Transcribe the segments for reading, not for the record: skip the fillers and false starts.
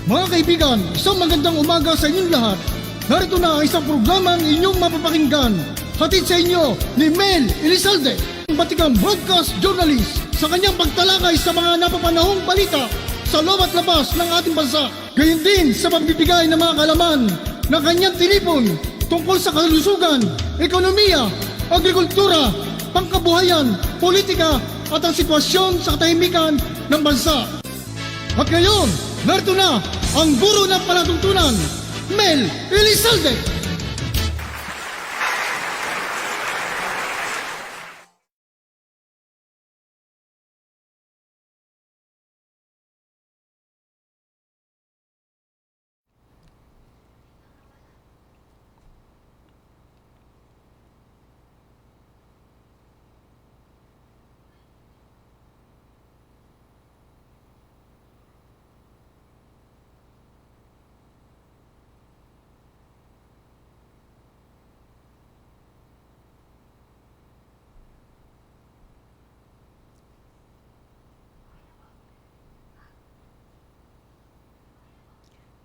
Mga kaibigan, isang magandang umaga sa inyong lahat. Narito na ang isang programang inyong mapapakinggan. Hatid sa inyo ni Mel Elizalde, ang batikang broadcast journalist, sa kanyang pagtalakay sa mga napapanahong balita sa loob at labas ng ating bansa. Gayon din sa pagbibigay ng mga kalaman ng kanyang tinipon tungkol sa kalusugan, ekonomiya, agrikultura, pangkabuhayan, politika at ang sitwasyon sa katahimikan ng bansa. At ngayon, narito na ang guro ng palatuntunan, Mel Elizalde.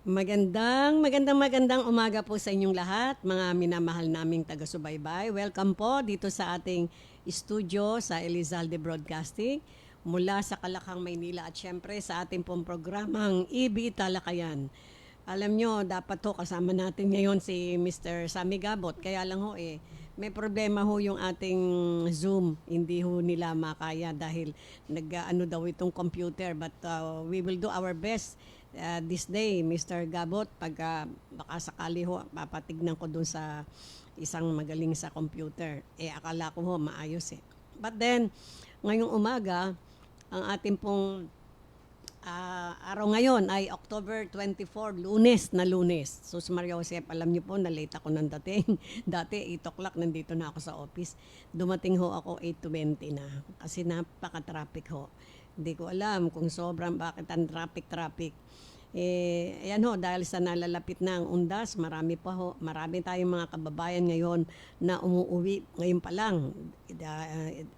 Magandang umaga po sa inyong lahat, mga minamahal naming taga-subaybay. Welcome po dito sa ating studio sa Elizalde Broadcasting mula sa Kalakang, Maynila at syempre sa ating pong programang EB Talakayan. Alam nyo, dapat ho kasama natin ngayon si Mr. Sammy Gabot. Kaya lang ho may problema ho yung ating Zoom. Hindi ho nila makaya dahil nag-ano daw itong computer. But we will do our best this day, Mr. Gabot. Pag baka sakali ho, papatignan ko dun sa isang magaling sa computer. Akala ko ho maayos But then, ngayong umaga, ang ating pong araw ngayon ay October 24, Lunes na Lunes. Sus Maria Josep, alam niyo po na late ako nang dating. Dati 8 o'clock nandito na ako sa office. Dumating ho ako 8:20 na kasi napaka-traffic ho. Hindi ko alam kung sobrang bakit ang traffic. Ayan ho, dahil sa nalalapit na ang undas, marami tayong mga kababayan ngayon na umuwi ngayon pa lang.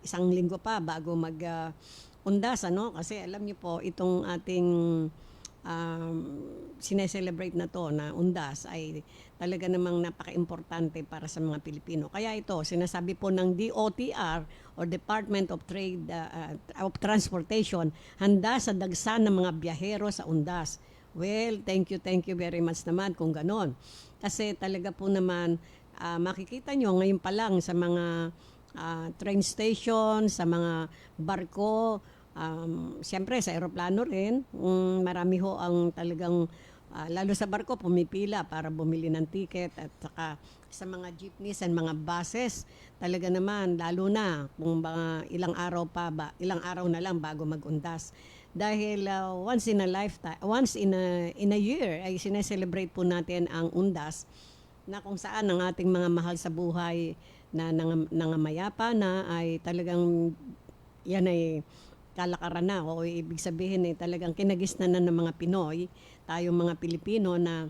Isang linggo pa bago undas, kasi alam niyo po itong ating sineselebrate na to na undas ay talaga namang napaka-importante para sa mga Pilipino. Kaya ito, sinasabi po ng DOTR or Department of Trade of Transportation, handa sa dagsa ng mga biyahero sa undas. Well, thank you very much naman kung ganon. Kasi talaga po naman makikita nyo ngayon pa lang sa mga train station, sa mga barko, siyempre sa aeroplano rin, marami ho ang talagang, lalo sa barko, pumipila para bumili ng ticket at saka sa mga jeepneys and mga buses, talaga naman, lalo na kung ilang araw na lang bago mag-undas. Dahil once in a year ay sineselebrate po natin ang undas na kung saan ang ating mga mahal sa buhay na nangamayapa na ay talagang yan ay kalakaran na o ibig sabihin talagang kinagisnan na ng mga Pinoy, tayong mga Pilipino na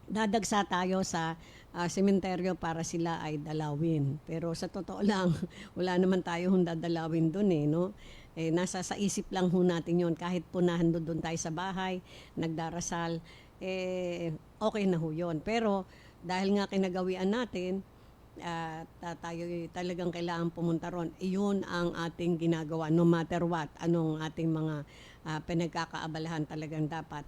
dadagsa tayo sa sementeryo para sila ay dalawin. Pero sa totoo lang, wala naman tayo dadalawin doon no? Nasa sa isip lang ho natin yon kahit po doon tayo sa bahay, nagdarasal, okay na ho yun. Pero dahil nga kinagawian natin, tayo talagang kailangan pumunta ron. Iyon ang ating ginagawa no matter what. Anong ating mga pinagkakaabalahan talagang dapat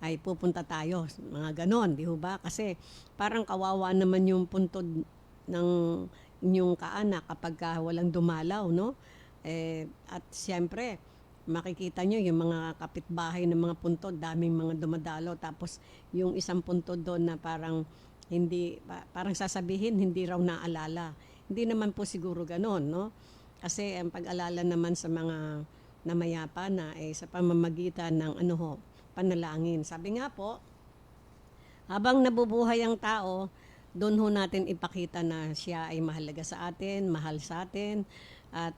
ay pupunta tayo. Mga ganon, di ba? Kasi parang kawawa naman yung puntod ng inyong kaanak kapag walang dumalaw, no? At siyempre, makikita nyo yung mga kapitbahay ng mga puntod, daming mga dumadalaw. Tapos yung isang puntod doon na parang sasabihin hindi raw naalala. Hindi naman po siguro ganoon, no? Kasi ang pag-alala naman sa mga namayapa na sa pamamagitan ng panalangin. Sabi nga po, habang nabubuhay ang tao, doon ho natin ipakita na siya ay mahalaga sa atin, mahal sa atin, at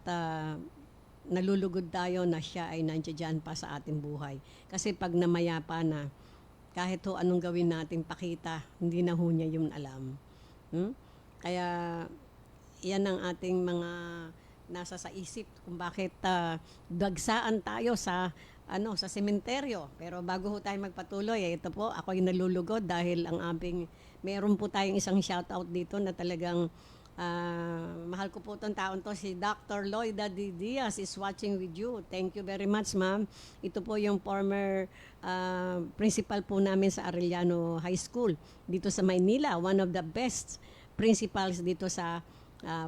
nalulugod tayo na siya ay nandiyan pa sa ating buhay. Kasi pag namayapa na, kahit ho anong gawin natin pakita, hindi na ho niya yung alam. Kaya yan ang ating mga nasa sa isip kung bakit dagsaan tayo sa sa sementeryo. Pero bago ho tayo magpatuloy, ito po, ako'y nalulugod dahil meron po tayong isang shoutout dito na talagang mahal ko po itong taon to, si Dr. Loida D. Diaz is watching with you. Thank you very much, ma'am. Ito po yung former principal po namin sa Arellano High School dito sa Maynila. One of the best principals dito sa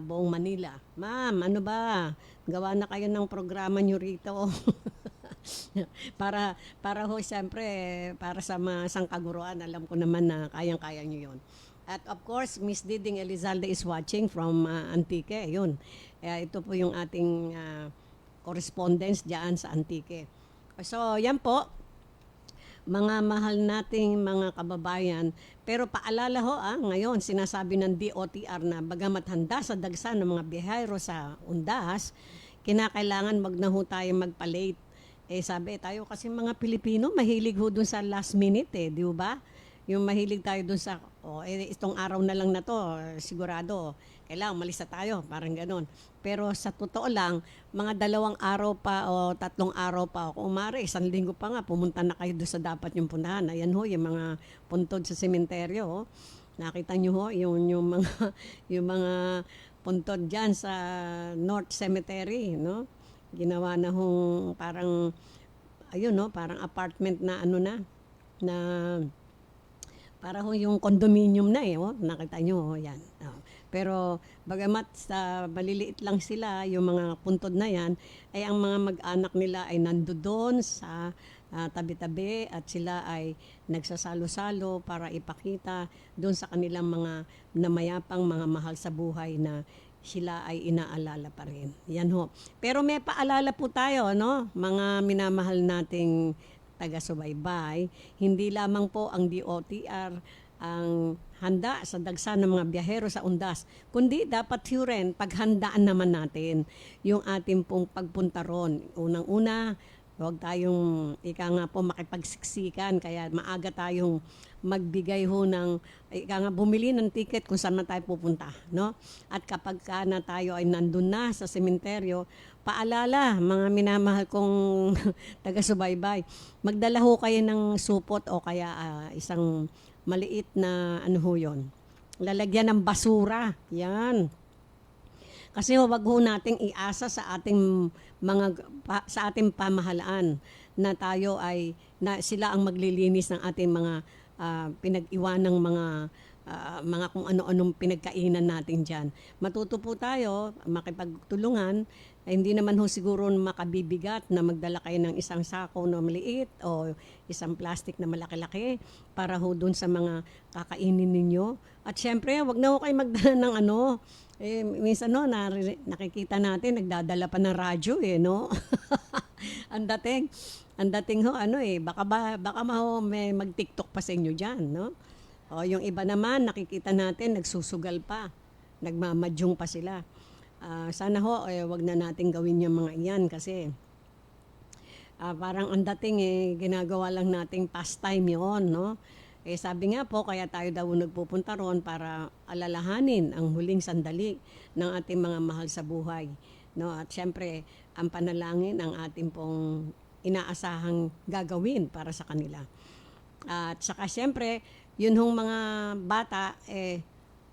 buong Manila. Ma'am, ano ba? Gawa na kayo ng programa nyo rito. para ho, siyempre, para sa mga sangkaguruan, alam ko naman na kayang-kaya nyo yon. At of course, Miss Diding Elizalde is watching from Antique. Yun. Ito po yung ating correspondence diyan sa Antique. So, yan po. Mga mahal nating mga kababayan. Pero paalala ho, ngayon, sinasabi ng DOTR na bagamat handa sa dagsa ng mga biyahero sa Undas, kinakailangan wag na ho tayo magpa-late. Sabi tayo kasi mga Pilipino, mahilig ho dun sa last minute di ba? Yung mahilig tayo dun sa, itong araw na lang na to, sigurado, kailangan umalis na tayo, parang ganun. Pero sa totoo lang, mga 2 araw pa o 3 araw pa, kung umari, 1 linggo pa nga, pumunta na kayo doon sa dapat yung puntahan. Ayan ho, yung mga puntod sa sementeryo. Nakita nyo ho, yung mga, yung mga puntod dyan sa North Cemetery, no? Ginawa na hong parang, ayun no, parang apartment na na para ho yung condominium na nakita nyo yan. Pero bagamat sa maliliit lang sila, yung mga puntod na yan, ay ang mga mag-anak nila ay nandoon sa tabi-tabi at sila ay nagsasalo-salo para ipakita doon sa kanilang mga namayapang mga mahal sa buhay na sila ay inaalala pa rin. Yan ho. Pero may paalala po tayo, no? Mga minamahal nating taga-subaybay, hindi lamang po ang DOTR ang handa sa dagsa ng mga biyahero sa Undas, kundi dapat rin paghandaan naman natin yung ating pong pagpunta ron. Unang-una, huwag tayong makipagsiksikan, kaya maaga tayong magbigay ho ng bumili ng ticket kung saan na tayo pupunta, no? At kapag na tayo ay nandun na sa sementeryo, paalala, mga minamahal kong taga-subaybay, magdala ho kayo ng supot o kaya isang maliit na ho yun. Lalagyan ng basura. Yan. Kasi wag ho nating iasa sa ating sa ating pamahalaan na tayo ay sila ang maglilinis ng ating mga pinag-iwanang mga kung ano-anong pinagkainan natin dyan. Matuto po tayo, makipagtulungan, hindi naman ho siguro makabibigat na magdala kayo ng isang sako na maliit o isang plastic na malaki-laki para ho dun sa mga kakainin ninyo. At syempre, wag na ho kayo magdala ng minsan nakikita natin, nagdadala pa ng radyo no? Ang dating ho, baka may mag-TikTok pa sa inyo dyan, no? O yung iba naman, nakikita natin, nagsusugal pa, nagmamadyong pa sila. Sana ho, wag na natin gawin yung mga iyan kasi parang ang dating ginagawa lang nating pastime yon, no? Sabi nga po, kaya tayo daw nagpupunta ron para alalahanin ang huling sandali ng ating mga mahal sa buhay, no? At syempre, ang panalangin ang ating pong inaasahang gagawin para sa kanila. At saka syempre, yun hong mga bata,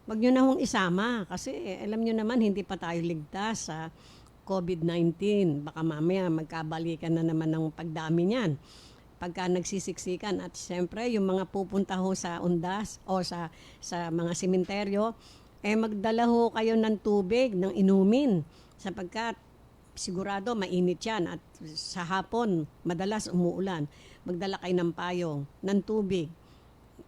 wag nyo na hong isama kasi alam nyo naman hindi pa tayo ligtas sa COVID-19. Baka mamaya magkabalikan na naman ng pagdami niyan pagka nagsisiksikan. At siyempre yung mga pupunta ho sa Undas o sa mga sementeryo, magdala ho kayo ng tubig, ng inumin sapagkat sigurado mainit yan at sa hapon madalas umuulan. Magdala kayo ng payong, ng tubig.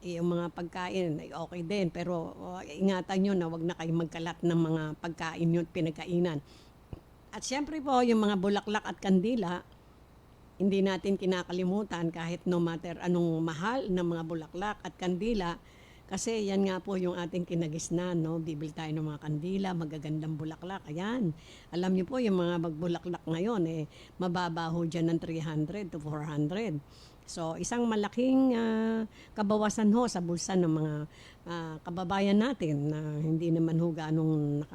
Yung mga pagkain ay okay din pero ingatan nyo na wag na kayo magkalat ng mga pagkain nyo at pinagkainan. At syempre po yung mga bulaklak at kandila, hindi natin kinakalimutan kahit no matter anong mahal ng mga bulaklak at kandila kasi yan nga po yung ating kinagisnan, no? Bibili tayo ng mga kandila, magagandang bulaklak. Ayan. Alam niyo po yung mga magbulaklak ngayon mababa ho dyan ng 300 to 400. So, isang malaking kabawasan ho sa bulsa ng mga kababayan natin na hindi naman ho ganong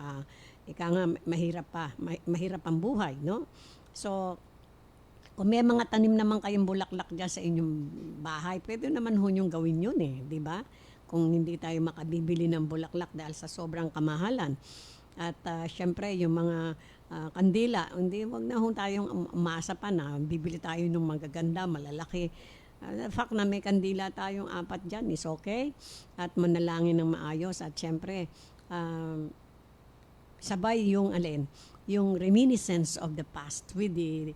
mahirap ang buhay, no? So, Kung may mga tanim naman kayong bulaklak dyan sa inyong bahay, pwede naman ho yung gawin yun eh, di ba? Kung hindi tayo makabibili ng bulaklak dahil sa sobrang kamahalan. At syempre, yung mga kandila, hindi, wag na ho tayong umasa pa na bibili tayo ng magaganda, malalaki. The fact na may kandila tayong 4 dyan is okay. At manalangin ng maayos. At syempre, sabay yung alin, yung reminiscence of the past with the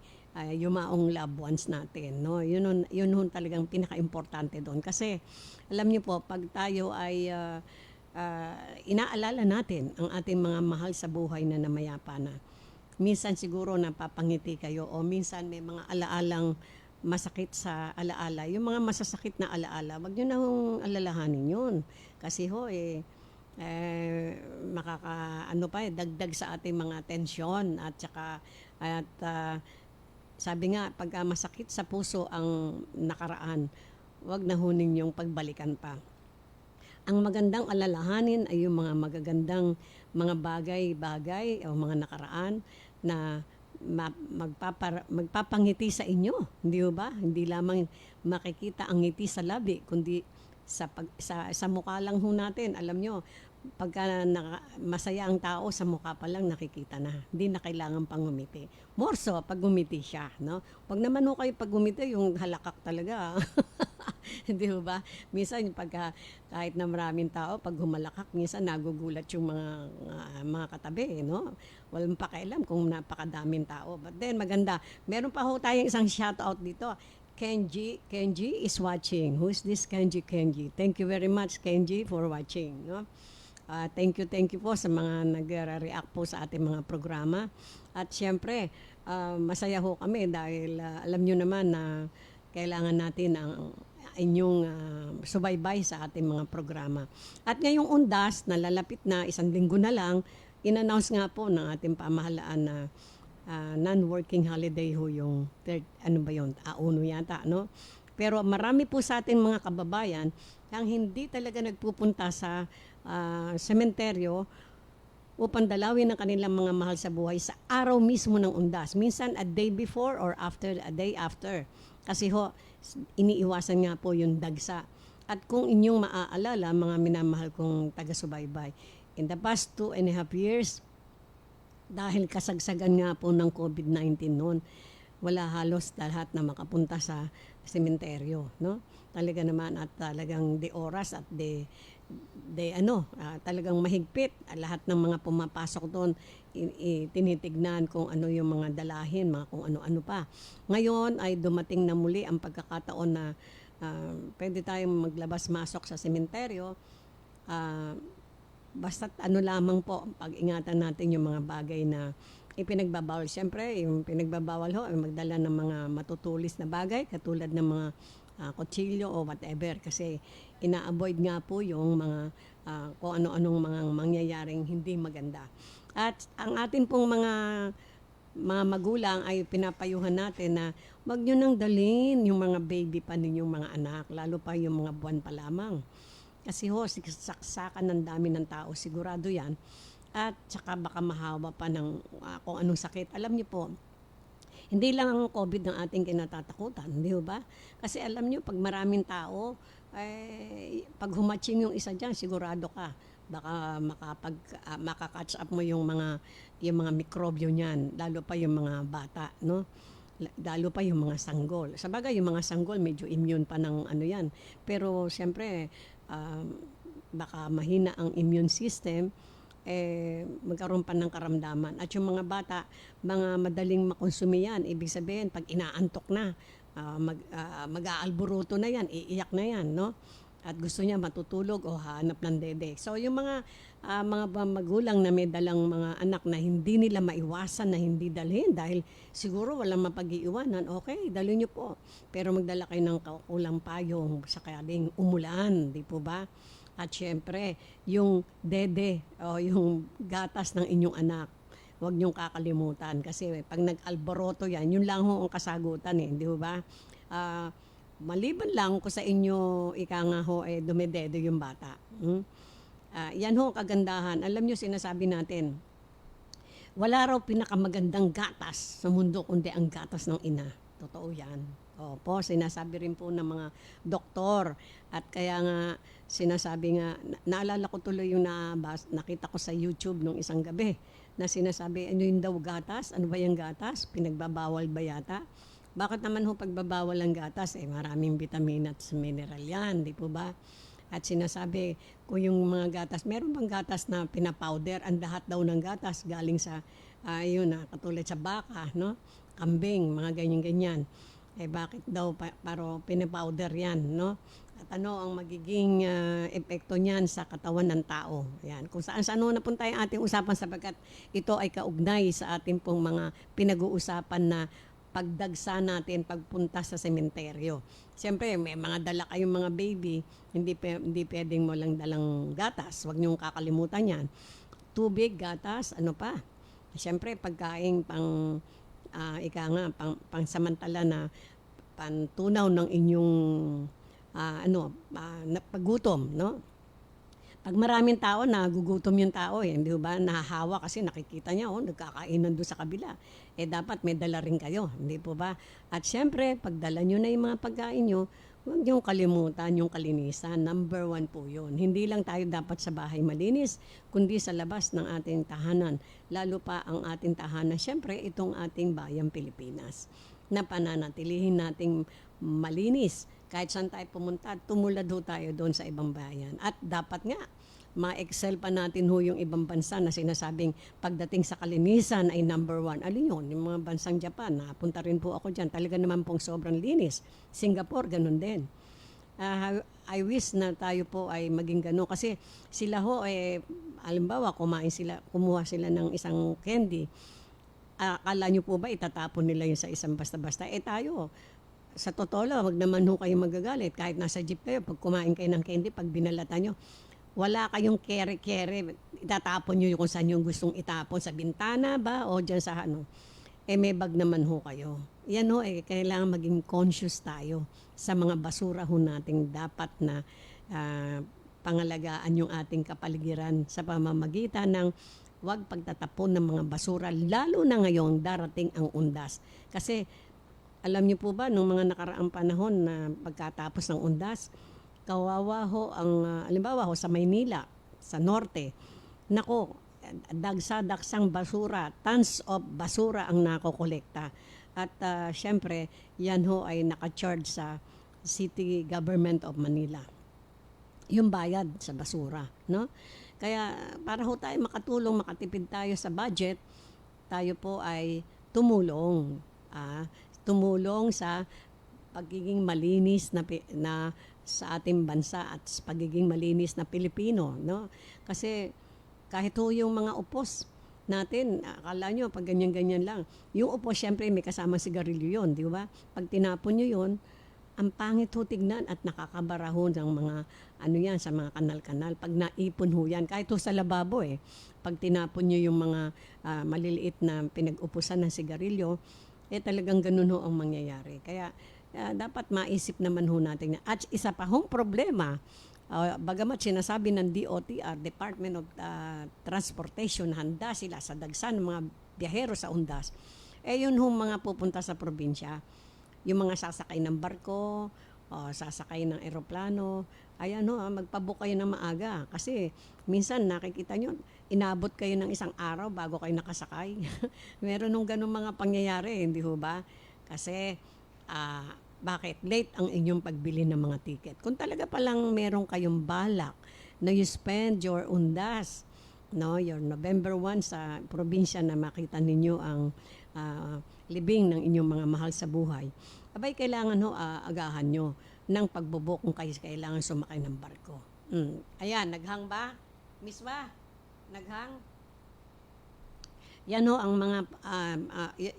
yumaong loved ones natin, no? Yun talagang pinaka-importante doon kasi alam niyo po, pag tayo ay inaalala natin ang ating mga mahal sa buhay na namayapa na. Minsan siguro napapangiti kayo o minsan may mga alaalang masakit sa alaala. Yung mga masasakit na alaala, wag niyo na hong alalahanin yun. Kasi dagdag sa ating mga tensyon at saka sabi nga, pagka masakit sa puso ang nakaraan, wag na hunin yung pagbalikan pa. Ang magandang alalahanin ay yung mga magagandang mga bagay-bagay o mga nakaraan na magpapangiti sa inyo. Hindi ba? Hindi lamang makikita ang ngiti sa labi, kundi sa mukha lang ho natin. Alam nyo, pagka masaya ang tao, sa mukha pa lang nakikita na. Hindi na kailangan pang ngumiti. More so, pag ngumiti siya. No? Wag naman ho kayo pag ngumiti, yung halakak talaga. Hindi ba? Minsan, kahit na maraming tao, pag humalakak, minsan nagugulat yung mga katabi. No? Walang pakialam kung napakadaming tao. But then, maganda. Meron pa ho tayong isang shoutout dito. Kenji is watching. Who's this Kenji? Thank you very much, Kenji, for watching. No? Thank you po sa mga nag-react po sa ating mga programa. At siyempre, masaya ho kami dahil alam nyo naman na kailangan natin ang inyong subaybay sa ating mga programa. At ngayong undas, nalalapit na, 1 linggo na lang, in-announce nga po ng ating pamahalaan na non-working holiday ho yung auno yata, no? Pero marami po sa ating mga kababayan ang hindi talaga nagpupunta sa sementeryo upang dalawin ang kanilang mga mahal sa buhay sa araw mismo ng undas. Minsan a day before or a day after. Kasi iniiwasan nga po yung dagsa. At kung inyong maaalala, mga minamahal kong taga-subaybay, in the past 2.5 years, dahil kasagsagan nga po ng COVID-19 noon, wala halos lahat na makapunta sa sementeryo, no? Talaga naman at talagang de oras at talagang mahigpit. Lahat ng mga pumapasok doon, tinitignan kung ano yung mga dalahin, kung ano-ano pa. Ngayon ay dumating na muli ang pagkakataon na pwede tayong maglabas-masok sa sementeryo. Basta't lamang po, pag-ingatan natin yung mga bagay na ipinagbabawal. Siyempre, yung pinagbabawal ay magdala ng mga matutulis na bagay, katulad ng mga kutsilyo o whatever. Kasi ina-avoid nga po yung mga kung ano-anong mga mangyayaring hindi maganda. At ang atin pong mga magulang ay pinapayuhan natin na wag nyo nang dalhin yung mga baby pa ninyong mga anak, lalo pa yung mga buwan pa lamang. Kasi saksakan ng dami ng tao, sigurado yan. At saka baka mahawa pa ng kung anong sakit. Alam niyo po, hindi lang ang COVID ng ating kinatatakutan, di ba? Kasi alam niyo, pag maraming tao, pag humatching yung isa dyan, sigurado ka. Baka makakatch up mo yung mga mikrobyo niyan, lalo pa yung mga bata, no? Lalo pa yung mga sanggol. Sabagay, yung mga sanggol, medyo immune pa ng yan. Pero siyempre, baka mahina ang immune system, magkaroon pa ng karamdaman. At yung mga bata, mga madaling makonsumi yan. Ibig sabihin, pag inaantok na, mag-aalburuto na yan, iiyak na yan, no? At gusto niya matutulog o hanap ng dede. So yung mga magulang na may dalang mga anak na hindi nila maiwasan na hindi dalhin dahil siguro walang mapag-iiwanan, okay, dalhin niyo po. Pero magdala kayo ng kulang payong sakaling umulan, di po ba? At syempre, yung dede o yung gatas ng inyong anak, huwag niyong kakalimutan. Kasi pag nag-alboroto yan, yun lang ho ang kasagutan di ba? Maliban lang ko sa inyo, ika nga ho, dumedede yung bata. Yan ho kagandahan. Alam niyo, sinasabi natin, wala raw pinakamagandang gatas sa mundo kundi ang gatas ng ina. Totoo yan. Opo, sinasabi rin po ng mga doktor. At kaya nga, sinasabi nga, naalala ko tuloy yung nakita ko sa YouTube nung isang gabi, na sinasabi, ano yung daw gatas? Ano ba yung gatas? Pinagbabawal ba yata? Bakit naman ho pagbabawal ang gatas? Maraming vitamin at mineral yan, di po ba? At sinasabi ko yung mga gatas, meron bang gatas na pinapowder? Ang lahat daw ng gatas galing sa, katulad sa baka, no? Kambing, mga ganyan-ganyan. Bakit daw paro pinapowder yan, no? At ano ang magiging epekto niyan sa katawan ng tao? Yan. Kung saan-saan napunta yung ating usapan sapagkat ito ay kaugnay sa ating pong mga pinag-uusapan na pagdagsa natin pagpunta sa sementeryo. Siyempre, may mga dala kayong mga baby, hindi pwedeng mo lang dalang gatas. Huwag niyong kakalimutan yan. Tubig, gatas, ano pa? Siyempre, pagkain pang samantala na pantunaw ng inyong pagutom, no? Pag maraming tao, nagugutom yung tao, hindi ba? Nahahawa kasi nakikita niya, nagkakainan doon sa kabila. Dapat may dala rin kayo, hindi po ba? At syempre, pagdala nyo na yung mga pagkain nyo, huwag nyo kalimutan yung kalinisan. Number 1 po yun. Hindi lang tayo dapat sa bahay malinis, kundi sa labas ng ating tahanan. Lalo pa ang ating tahanan, syempre, itong ating bayang Pilipinas na pananatilihin nating malinis. Kahit saan tayo pumunta, tumulad ho tayo doon sa ibang bayan. At dapat nga, ma-excel pa natin ho yung ibang bansa na sinasabing pagdating sa kalinisan ay number 1. Alin yun? Yung mga bansang Japan, napunta rin po ako dyan. Talaga naman pong sobrang linis. Singapore, ganun din. I wish na tayo po ay maging ganun. Kasi sila ho, alimbawa, kumuha sila ng isang candy. Akala nyo po ba itatapon nila yun sa isang basta-basta? Tayo, sa totoo lang, wag naman ho kayo magagalit. Kahit nasa jeep kayo, pag kumain kayo ng candy, pag binalatan nyo, wala kayong kere-kere. Itatapon nyo kung saan yung gustong itapon. Sa bintana ba? O dyan sa ano? May bag naman ho kayo. Yan ho, kailangan maging conscious tayo sa mga basura ho nating dapat na pangalagaan yung ating kapaligiran sa pamamagitan ng wag pagtatapon ng mga basura, lalo na ngayong darating ang undas. Kasi alam niyo po ba, nung mga nakaraang panahon na pagkatapos ng undas, kawawa ho ang, alimbawa ho sa Maynila, sa norte, nako, dagsa-daksang basura, tons of basura ang nakokolekta. At syempre, yan ho ay naka-charge sa City Government of Manila. Yung bayad sa basura, no? Kaya para ho tayo makatulong, makatipid tayo sa budget, tayo po ay tumulong. Tumulong sa pagiging malinis na sa ating bansa at sa pagiging malinis na Pilipino, no? Kasi kahit ho yung mga upos natin, akala nyo pag ganyan-ganyan lang. Yung upos, syempre may kasamang sigarilyo yun, di ba? Pag tinapon nyo yun, ang pangit ho tignan at nakakabara ho ng mga sa mga kanal-kanal. Pag naipon ho yan, kahit ho sa lababo pag tinapon nyo yung mga maliliit na pinag-upusan ng sigarilyo, talagang ganun ho ang mangyayari. Kaya dapat maisip naman ho natin na. At isa pa hong problema, bagamat sinasabi ng DOTR, Department of Transportation, handa sila sa dagsa ng mga biyahero sa undas, yun ho mga pupunta sa probinsya. Yung mga sasakay ng barko, sasakay ng eroplano, ayan ho, magpabook kayo ng maaga. Kasi minsan nakikita nyo, inabot kayo ng isang araw bago kayo nakasakay. Meron nung ganun mga pangyayari, hindi ho ba? Kasi, bakit? Late ang inyong pagbili ng mga ticket. Kung talaga palang meron kayong balak na you spend your undas, no, your November 1 sa probinsya na makita ninyo ang libing ng inyong mga mahal sa buhay, abay kailangan ho agahan nyo ng pagbubuk kung kayo kailangan sumakay ng barko. Ayan, naghang ba? Miss ba? Naghang? Yan ho ang mga,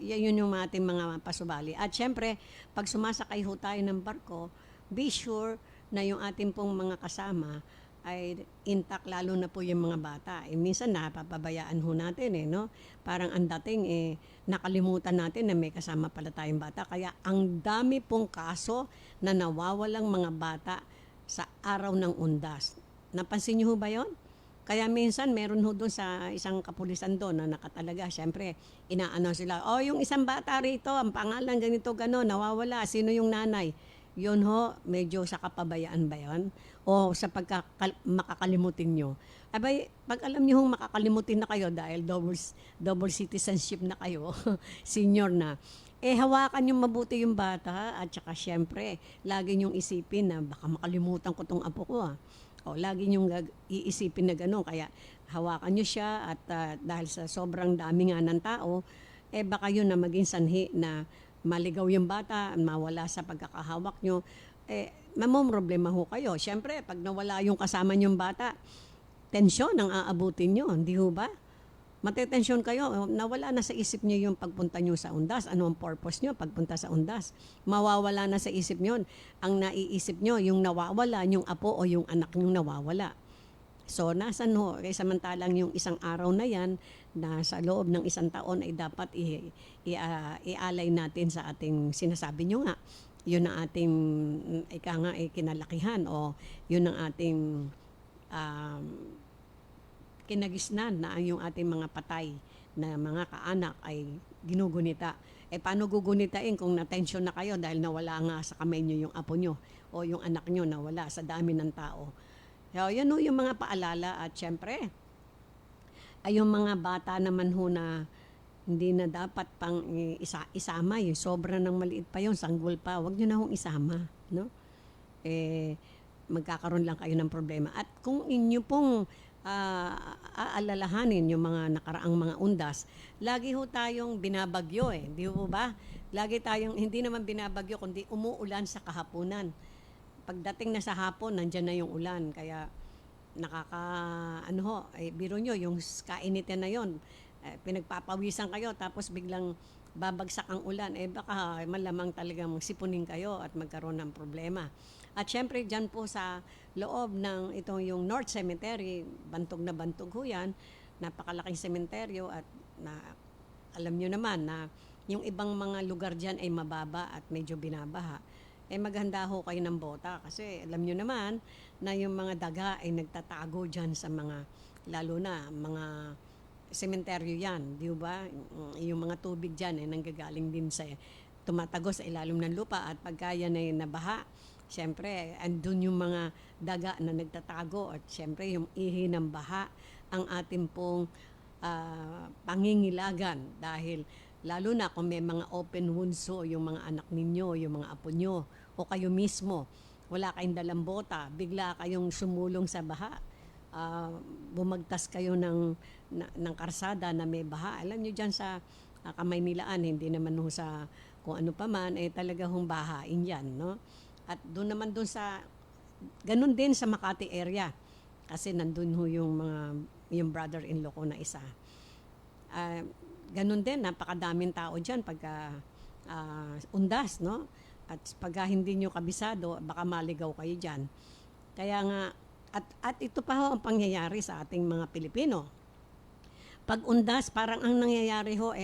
yun yung ating mga pasubali. At syempre, pag sumasakay ho tayo ng barko, be sure na yung ating pong mga kasama ay intact, lalo na po yung mga bata. Minsan napapabayaan ho natin no? Parang ang dating nakalimutan natin na may kasama pala tayong bata. Kaya ang dami pong kaso na nawawalang mga bata sa araw ng undas. Napansin niyo ho ba yon? Kaya minsan meron ho doon sa isang kapulisan doon na nakatalaga, syempre inaano sila, oh yung isang bata rito, ang pangalan ganito gano'n, nawawala, sino yung nanay? Yun ho, medyo sa kapabayaan ba yun? O sa makakalimutin nyo? Abay, pag alam nyo hong makakalimutin na kayo dahil double citizenship na kayo, senior na, hawakan yung mabuti yung bata at saka syempre, lagi nyong isipin na baka makalimutan ko tong apo ko O, lagi niyong iisipin na gano'n. Kaya hawakan niyo siya at dahil sa sobrang dami nga ng tao, baka yun na maging sanhi na maligaw yung bata, mawala sa pagkakahawak niyo. Mamomroblema ho kayo. Siyempre, pag nawala yung kasama niyong bata, tensyon ang aabutin niyo, hindi ho ba? Matetensyon kayo, nawala na sa isip niyo yung pagpunta niyo sa undas. Ano ang purpose niyo pagpunta sa undas? Mawawala na sa isip niyo. Ang naiisip niyo, yung nawawala, yung apo o yung anak niyo nawawala. So, nasan ho? Kaya samantalang yung isang araw na yan, na sa loob ng isang taon ay dapat ialay natin sa ating, sinasabi niyo nga, yun ang ating, kinalakihan o yun ang ating kinagisnan na yung ating mga patay na mga kaanak ay ginugunita. Paano gugunitain kung na-tension na kayo dahil nawala nga sa kamay nyo yung apo nyo o yung anak nyo nawala sa dami ng tao. So, yan ho yung mga paalala at syempre, ay yung mga bata naman ho na hindi na dapat pang isama. Yung sobra ng maliit pa yun, sanggol pa, wag nyo na hong isama. No? Magkakaroon lang kayo ng problema. At kung inyo pong aalalahanin yung mga nakaraang mga undas, lagi ho tayong binabagyo di ho ba? Lagi tayong, hindi naman binabagyo, kundi umuulan sa kahapunan. Pagdating na sa hapon, nandyan na yung ulan. Kaya biro nyo, yung kainitin na yon, pinagpapawisan kayo, tapos biglang babagsak ang ulan, baka malamang talagang magsipunin kayo at magkaroon ng problema. At syempre, dyan po sa loob ng itong yung North Cemetery, bantog na bantog ho yan, napakalaking sementeryo at alam nyo naman na yung ibang mga lugar dyan ay mababa at medyo binabaha. Maghanda ho kayo ng bota kasi alam nyo naman na yung mga daga ay nagtatago dyan sa mga, lalo na mga sementeryo yan, di ba? Yung mga tubig dyan ay nanggagaling din sa tumatago sa ilalim ng lupa at pagka yan ay nabaha, siyempre, andun yung mga daga na nagtatago at siyempre yung ihi ng baha ang ating pong pangingilagan dahil lalo na kung may mga open wounds yung mga anak ninyo, yung mga apo nyo o kayo mismo, wala kayong dalang bota, bigla kayong sumulong sa baha, bumagtas kayo ng karsada na may baha. Alam nyo dyan sa Kamaynilaan, hindi naman ho sa kung ano pa man, talaga hong bahain yan, no? At doon naman doon sa, ganun din sa Makati area. Kasi nandun ho yung brother-in-law ko na isa. Ganun din, napakadaming tao dyan pagka undas, no? At pagka hindi nyo kabisado, baka maligaw kayo dyan. Kaya nga, at ito pa ho ang pangyayari sa ating mga Pilipino. Pag undas, parang ang nangyayari ho,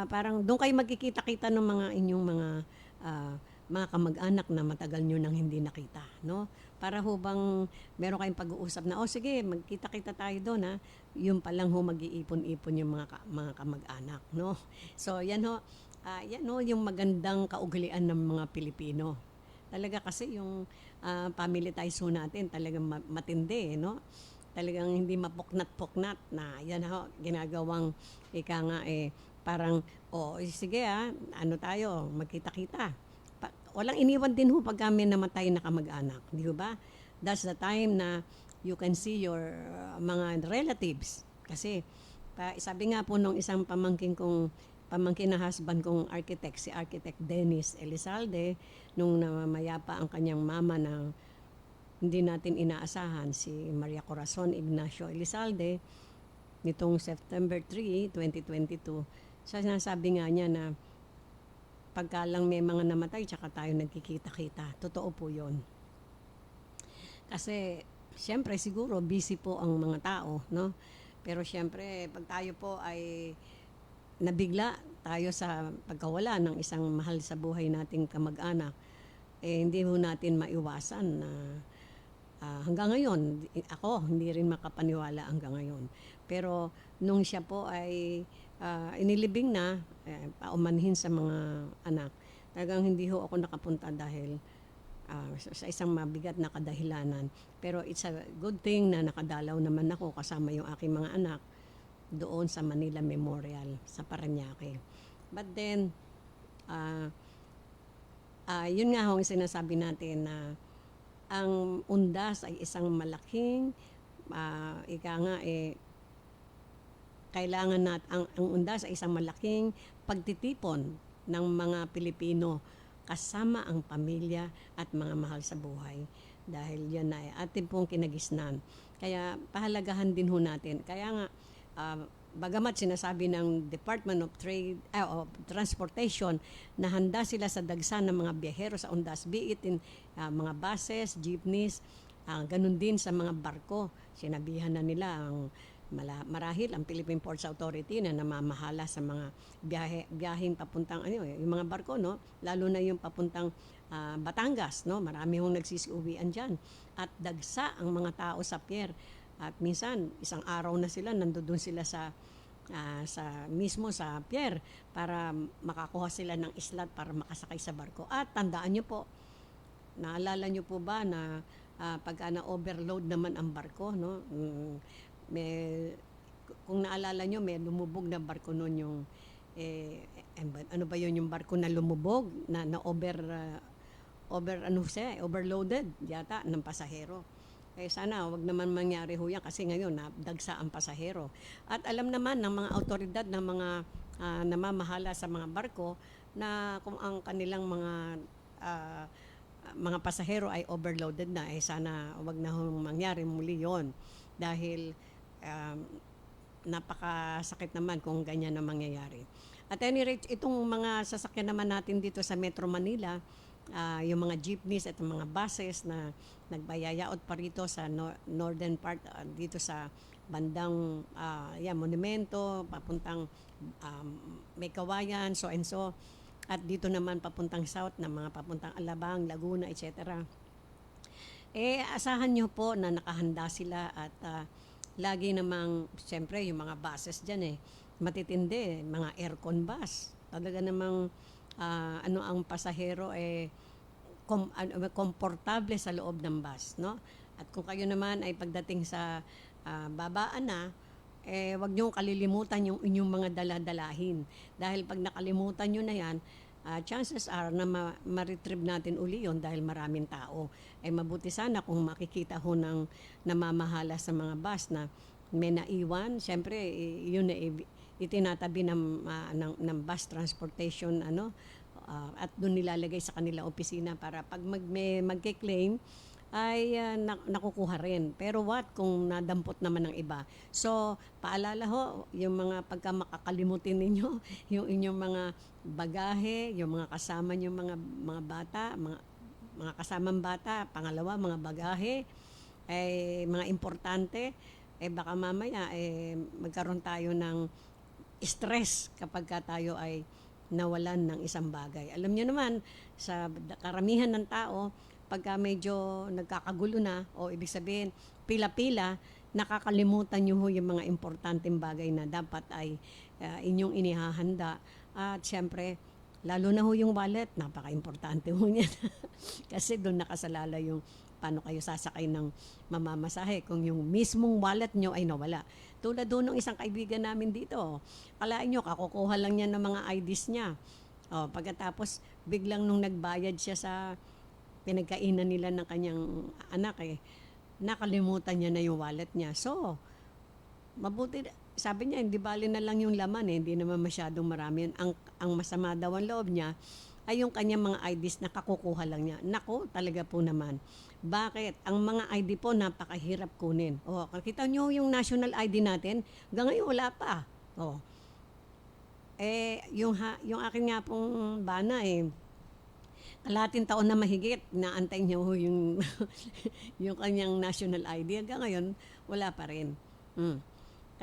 parang doon kayo magkikita-kita ng mga inyong mga kamag-anak na matagal nyo nang hindi nakita, no? Para ho bang meron kayong pag-uusap na, sige, magkita-kita tayo doon, Yung pa lang ho mag-iipon-ipon yung mga kamag-anak, no? So, yan ho yung magandang kaugalian ng mga Pilipino. Talaga kasi yung family ties ho natin talagang matindi, no? Talagang hindi mapuknat-puknat na yan ho, ginagawang parang, sige tayo, magkita-kita. Walang iniwan din ho pag kami namatay na kamag-anak, di ba? That's the time na you can see your mga relatives. Kasi sabi nga po nung isang pamangkin na husband kong architect, si Architect Dennis Elizalde, nung namayapa ang kanyang mama na hindi natin inaasahan, si Maria Corazon Ignacio Elizalde, nitong September 3, 2022, sinasabi nga niya na pagka lang may mga namatay, tsaka tayo nagkikita-kita. Totoo po yun. Kasi, siyempre, siguro, busy po ang mga tao, no? Pero siyempre, pag tayo po ay nabigla tayo sa pagkawala ng isang mahal sa buhay nating kamag-anak, hindi ho natin maiwasan na hanggang ngayon, ako hindi rin makapaniwala hanggang ngayon. Pero nung siya po ay inilibing na, paumanhin sa mga anak, talagang hindi ho ako nakapunta dahil sa isang mabigat na kadahilanan. Pero it's a good thing na nakadalaw naman ako kasama yung aking mga anak doon sa Manila Memorial sa Parañaque. But then, yun nga ho ang sinasabi natin na ang undas ay isang malaking, ika nga kailangan ang undas ay isang malaking pagtitipon ng mga Pilipino kasama ang pamilya at mga mahal sa buhay. Dahil yan ay atin pong kinagisnan. Kaya pahalagahan din ho natin. Kaya nga, bagamat sinasabi ng Department of Trade, of Transportation na handa sila sa dagsa ng mga biyahero sa undas, be it in mga buses, jeepneys, ganun din sa mga barko. Sinabihan na nila ang marahil ang Philippine Ports Authority na namamahala sa mga biyaheng papuntang yung mga barko, no, lalo na yung papuntang Batangas, no, marami hong nagsisiuwian diyan at dagsa ang mga tao sa pier at minsan isang araw na sila nandoon sila sa mismo sa pier para makakuha sila ng islat para makasakay sa barko. At tandaan niyo po, naalala niyo po ba na pagka na-overload naman ang barko, no, kung naalala nyo, may lumubog na barko noon yung ano ba yun yung barko na lumubog na overloaded yata ng pasahero. Sana wag naman mangyari ho yan kasi ngayon dagsa ang pasahero. At alam naman ng mga autoridad ng mga namamahala sa mga barko na kung ang kanilang mga pasahero ay overloaded na, sana wag na hong mangyari muli yon dahil napakasakit naman kung ganyan na mangyayari. At any rate, itong mga sasakyan naman natin dito sa Metro Manila, yung mga jeepneys at mga buses na nagbayayaot pa rito sa northern part, dito sa bandang Monumento, papuntang May Kawayan, so and so. At dito naman papuntang south na mga papuntang Alabang, Laguna, etc. Asahan nyo po na nakahanda sila at lagi namang, siyempre, yung mga buses dyan matitindi, mga aircon bus. Talaga namang, ang pasahero komportable sa loob ng bus, no? At kung kayo naman ay pagdating sa babaan na, wag nyo kalilimutan yung inyong mga daladalahin. Dahil pag nakalimutan nyo na yan, chances are na ma-retrieve natin uli yon dahil maraming tao. Mabuti sana kung makikita ho ng namamahala sa mga bus na may naiwan. Siyempre, yun na itinatabi ng bus transportation, at doon nilalagay sa kanila opisina para pag magke-claim, ay nakukuha rin. Pero what kung nadampot naman ng iba? So, paalala ho, yung mga pagka makakalimutin ninyo, yung inyong mga bagahe, yung mga kasama nyo mga bata, mga kasamang bata, pangalawa, mga bagahe, mga importante, baka mamaya magkaroon tayo ng stress kapag tayo ay nawalan ng isang bagay. Alam niyo naman, sa karamihan ng tao, pagka medyo nagkakagulo na, o ibig sabihin, pila-pila, nakakalimutan nyo ho yung mga importanteng bagay na dapat ay inyong inihahanda. At syempre, lalo na ho yung wallet, napaka-importante ho niyan. Kasi doon nakasalala yung paano kayo sasakay ng mamamasahe kung yung mismong wallet nyo ay nawala. Tulad doon ng isang kaibigan namin dito, kalain nyo, kakukuha lang niya ng mga IDs niya. Pagkatapos, biglang nung nagbayad siya sa pinagkainan nila ng kanyang anak, nakalimutan niya na yung wallet niya. So, mabuti, sabi niya, hindi bali na lang yung laman, hindi naman masyadong marami. Ang masama daw ang loob niya ay yung kanyang mga IDs na kakukuha lang niya. Nako, talaga po naman. Bakit? Ang mga ID po napakahirap kunin. Kakita niyo yung national ID natin, hanggang ngayon wala pa. Yung akin nga pong bana kalahating taon na mahigit, naantay niyo yung yung kanyang national ID. Hanggang ngayon, wala pa rin.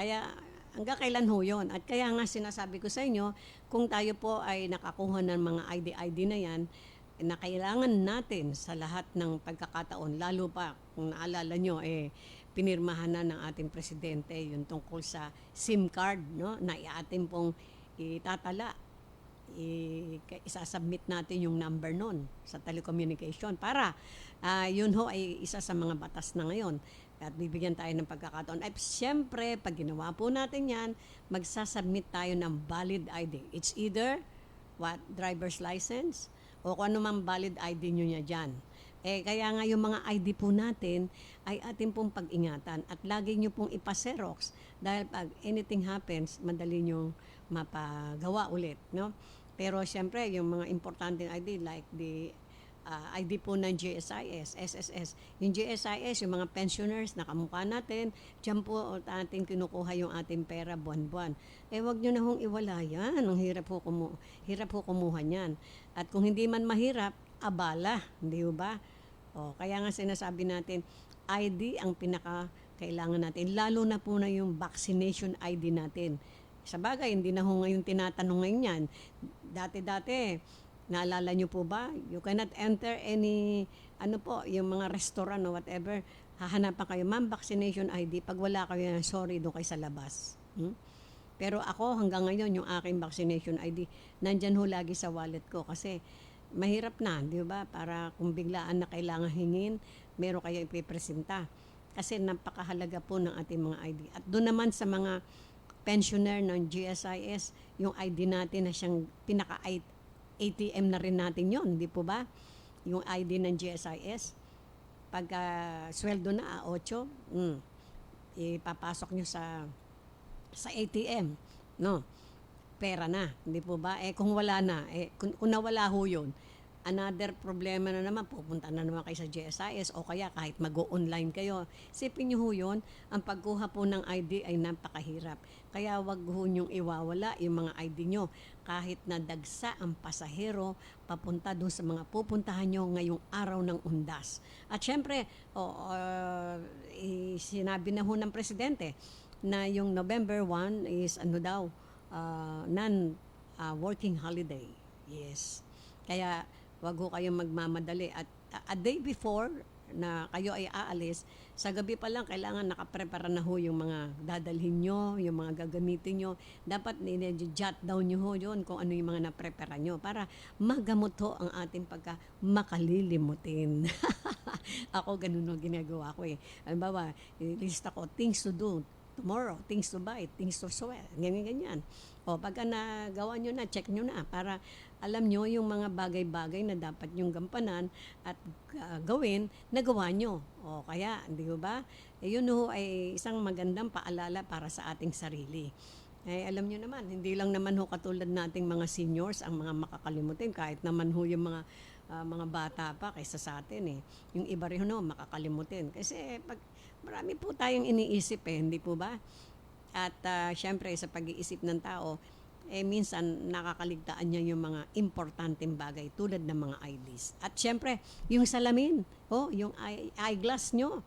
Kaya hanggang kailan ho yun? At kaya nga sinasabi ko sa inyo, kung tayo po ay nakakuha ng mga ID na yan, na kailangan natin sa lahat ng pagkakataon, lalo pa kung naalala nyo, pinirmahan na ng ating presidente yung tungkol sa SIM card, no, na atin pong itatala, isasubmit natin yung number nun sa telecommunication para yun ho ay isa sa mga batas na ngayon at bibigyan tayo ng pagkakataon. Ay siyempre, pag ginawa po natin yan, magsasubmit tayo ng valid ID. It's either driver's license o kung ano mang valid ID nyo niya dyan. Kaya nga yung mga ID po natin ay atin pong pag-ingatan at lagi nyo pong ipaserox dahil pag anything happens, madali nyo mapagawa ulit. No? Pero siyempre, yung mga importanteng ID like the ID po ng GSIS, SSS. Yung GSIS, yung mga pensioners na kamukha natin, dyan po ating kinukuha yung ating pera buwan-buwan. Wag nyo na hong iwala yan. Ang hirap po kumuha niyan. At kung hindi man mahirap, abala, hindi ba? Kaya nga sinasabi natin, ID ang pinaka-kailangan natin. Lalo na po na yung vaccination ID natin. Sa bagay, hindi na ho ngayon tinatanong ngayon yan. Dati-dati, naalala nyo po ba? You cannot enter any, yung mga restaurant o whatever. Hahanapan kayo, ma'am, vaccination ID. Pag wala kayo, sorry, doon kayo sa labas. Pero ako, hanggang ngayon, yung aking vaccination ID, nandyan ho lagi sa wallet ko. Kasi, mahirap na, di ba? Para kung biglaan na kailangan hingin, meron kayo ipipresenta. Kasi napakahalaga po ng ating mga ID. At doon naman sa mga pensioner ng GSIS, yung ID natin na siyang pinaka-ATM na rin natin yon, di po ba? Yung ID ng GSIS. Pagka sweldo na, 8, ipapasok nyo sa ATM, no? Pera na, hindi po ba? Kung wala na, kung nawala ho yun, another problema na naman, pupunta na naman kayo sa GSIS o kaya kahit mag-online kayo. Isipin nyo ho yun, ang pagkuha po ng ID ay napakahirap. Kaya wag ho nyong iwawala yung mga ID nyo. Kahit na dagsa ang pasahero, papunta doon sa mga pupuntahan nyo ngayong araw ng undas. At syempre, sinabi na ho ng presidente na yung November 1 is non-working holiday. Yes. Kaya wag ho kayong magmamadali at a day before na kayo ay aalis, sa gabi pa lang kailangan nakaprepara na ho yung mga dadalhin nyo, yung mga gagamitin nyo. Dapat jot down nyo ho yun kung ano yung mga naprepara nyo para magamot ho ang ating pagka makalilimutin. Ako ganun ho ginagawa ko Halimbawa, lista ko things to do tomorrow, things to buy, things to swear, ganyan. Pagka nagawa nyo na, check nyo na para alam nyo yung mga bagay-bagay na dapat nyong gampanan at gawin, nagawa nyo. Kaya, di ba? Yun ho ay isang magandang paalala para sa ating sarili. Alam nyo naman, hindi lang naman ho katulad nating mga seniors ang mga makakalimutin, kahit naman ho yung mga bata pa kaysa sa atin Yung iba rin ho makakalimutin. Kasi pag marami po tayong iniisip hindi po ba? At syempre sa pag-iisip ng tao, minsan nakakaligtaan niya yung mga importanteng bagay tulad ng mga IDs. At syempre, yung salamin, yung eyeglass nyo.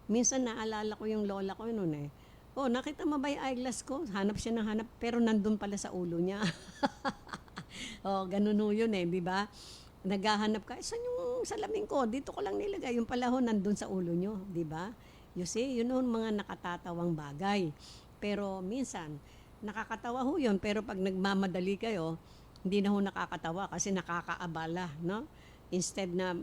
Minsan naalala ko yung lola ko noon nakita mo ba yung eyeglass ko? Hanap siya ng hanap, pero nandun pala sa ulo niya. Ganun ho yun di ba? Naghahanap ka, saan yung salamin ko? Dito ko lang nilagay. Yung pala nandun sa ulo nyo, di ba? You see, yun yung mga nakatatawang bagay. Pero minsan, nakakatawa ho yun. Pero pag nagmamadali kayo, hindi na ho nakakatawa kasi nakakaabala, no? Instead na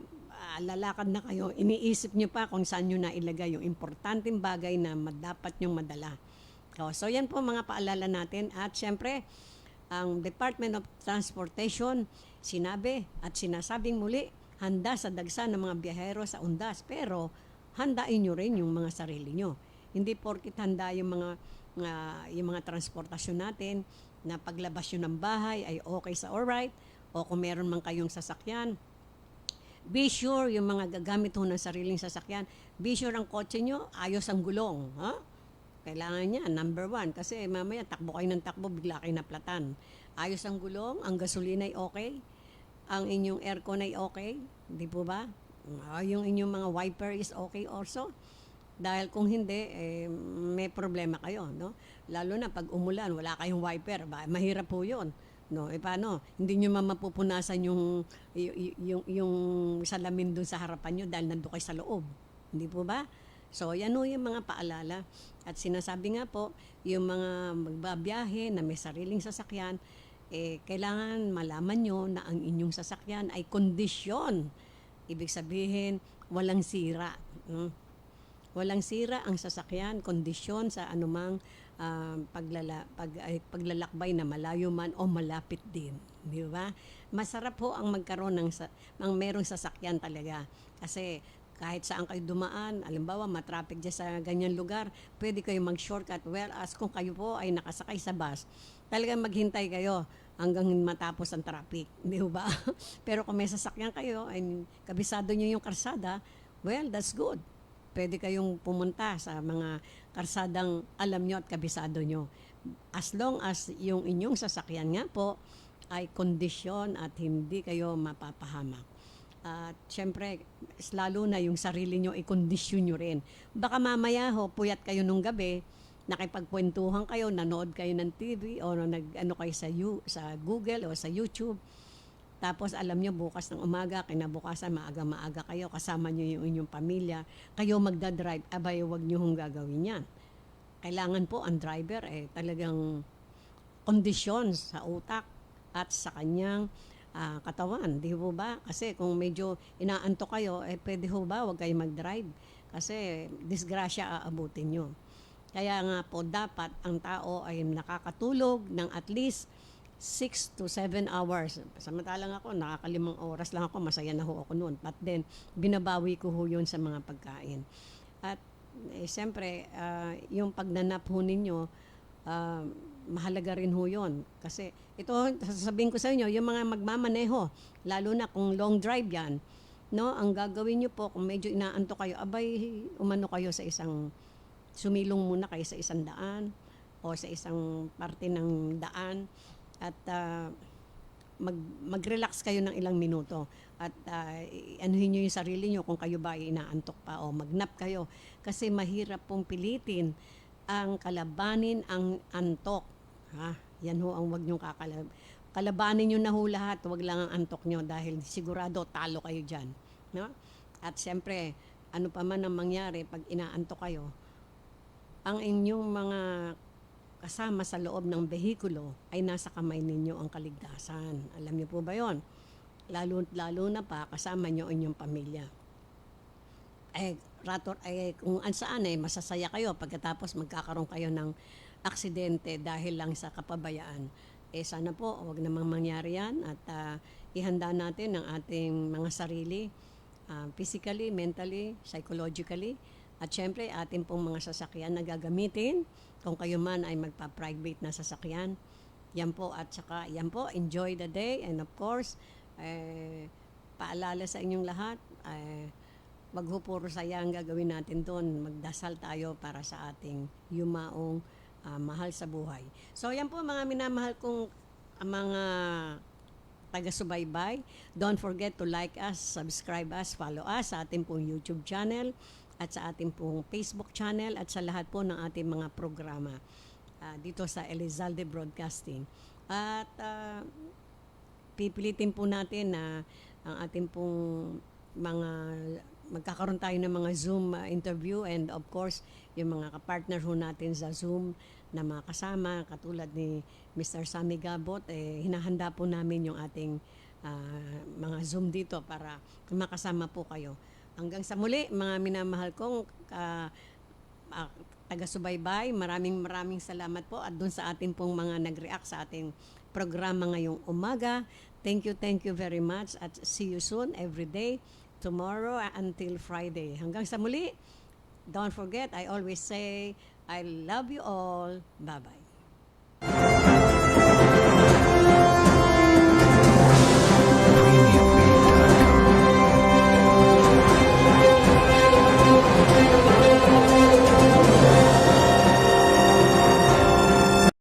lalakad na kayo, iniisip nyo pa kung saan nyo na ilagay yung importanteng bagay na dapat nyong madala. So, yan po mga paalala natin. At syempre, ang Department of Transportation, sinabi at sinasabing muli, handa sa dagsa ng mga biyahero sa undas. Pero, handain nyo rin yung mga sarili nyo. Hindi porkit handa yung mga transportasyon natin na paglabas nyo ng bahay ay okay sa alright o kung meron man kayong sasakyan, be sure yung mga gagamit ho ng sariling sasakyan, be sure ang kotse nyo, ayos ang gulong. Kailangan niya, number 1, kasi mamaya takbo kayo ng takbo, bigla kayo naplatan. Ayos ang gulong, ang gasolina ay okay, ang inyong aircon ay okay, di po ba? Yung inyong mga wiper is okay also. Dahil kung hindi, may problema kayo, no? Lalo na pag umulan, wala kayong wiper, mahirap po yun. No, paano? Hindi nyo mapupunasan yung salamin doon sa harapan nyo dahil nandun kayo sa loob. Hindi po ba? So, yan o yung mga paalala. At sinasabi nga po, yung mga magbabiyahe na may sariling sasakyan, kailangan malaman nyo na ang inyong sasakyan ay kondisyon. Ibig sabihin, walang sira. Walang sira ang sasakyan, kondisyon sa anumang paglalakbay na malayo man o malapit din, di ba? Masarap po ang magkaroon ng merong sasakyan talaga kasi kahit saan kayo dumaan, alimbawa matraffic dyan sa ganyan lugar, pwede kayo mag-shortcut, whereas kung kayo po ay nakasakay sa bus, talagang maghintay kayo hanggang matapos ang traffic, di ba? Pero kung may sasakyan kayo, ay kabisado nyo yung karsada, well, that's good. Pwede kayong pumunta sa mga karsadang alam nyo at kabisado nyo. As long as yung inyong sasakyan nga po ay kondisyon at hindi kayo mapapahamak. At syempre, lalo na yung sarili nyo, i-kondisyon nyo rin. Baka mamaya ho, puyat kayo nung gabi, nakipagkwentuhan kayo, nanood kayo ng TV o nag-ano kayo sa Google o sa YouTube. Tapos alam nyo bukas ng umaga, kinabukasan maaga-maaga kayo, kasama nyo yung inyong pamilya, kayo magdadrive, abay wag nyo hong gagawin yan. Kailangan po ang driver talagang kondisyon sa utak at sa kanyang katawan, di ho ba? Kasi kung medyo inaantok kayo, pwede ho ba wag kayo mag-drive? Kasi disgrasya aabutin nyo. Kaya nga po dapat ang tao ay nakakatulog ng at least 6 to 7 hours. Samantalang ako, nakakalimang oras lang ako, masaya na ho ako noon. But then, binabawi ko ho yun sa mga pagkain. At siyempre, yung pagnanap ho ninyo, mahalaga rin ho yun. Kasi ito, sasabihin ko sa inyo, yung mga magmamaneho, lalo na kung long drive yan, no, ang gagawin nyo po, kung medyo inaanto kayo, abay, umano kayo sa sumilong muna kayo sa isang daan o sa isang parte ng daan at mag-relax kayo ng ilang minuto at anuhin nyo yung sarili nyo kung kayo ba ay inaantok pa o magnap kayo kasi mahirap pong pilitin ang kalabanin ang antok. Yan ho ang wag nyong kalabanin nyo na ho lahat, wag lang ang antok nyo dahil sigurado talo kayo dyan. No? At siyempre, ano pa man ang mangyari pag inaantok kayo, ang inyong mga kasama sa loob ng behikulo ay nasa kamay ninyo ang kaligtasan. Alam niyo po ba yon? Lalo na pa kasama niyo ang inyong pamilya. Kung saan masasaya kayo pagkatapos magkakaroon kayo ng aksidente dahil lang sa kapabayaan. Sana po, wag namang mangyari yan at ihanda natin ang ating mga sarili physically, mentally, psychologically. At syempre, ating pong mga sasakyan na gagamitin. Kung kayo man ay magpa-private na sasakyan, yan po. At saka, yan po, enjoy the day. And of course, paalala sa inyong lahat, wag ho puro saya ang gagawin natin doon. Magdasal tayo para sa ating yumaong mahal sa buhay. So, yan po mga minamahal kong mga taga-subaybay. Don't forget to like us, subscribe us, follow us sa ating pong YouTube channel at sa ating pong Facebook channel at sa lahat po ng ating mga programa dito sa Elizalde Broadcasting. At pipilitin po natin na ang ating pong magkakaroon tayo ng mga Zoom interview and of course, yung mga kapartner ho natin sa Zoom na mga kasama katulad ni Mr. Sammy Gabot, hinahanda po namin yung ating mga Zoom dito para makasama po kayo. Hanggang sa muli, mga minamahal kong taga-subaybay, maraming salamat po at dun sa ating pong mga nag-react sa ating programa ngayong umaga. Thank you very much at see you soon every day, tomorrow until Friday. Hanggang sa muli, don't forget, I always say, I love you all. Bye-bye.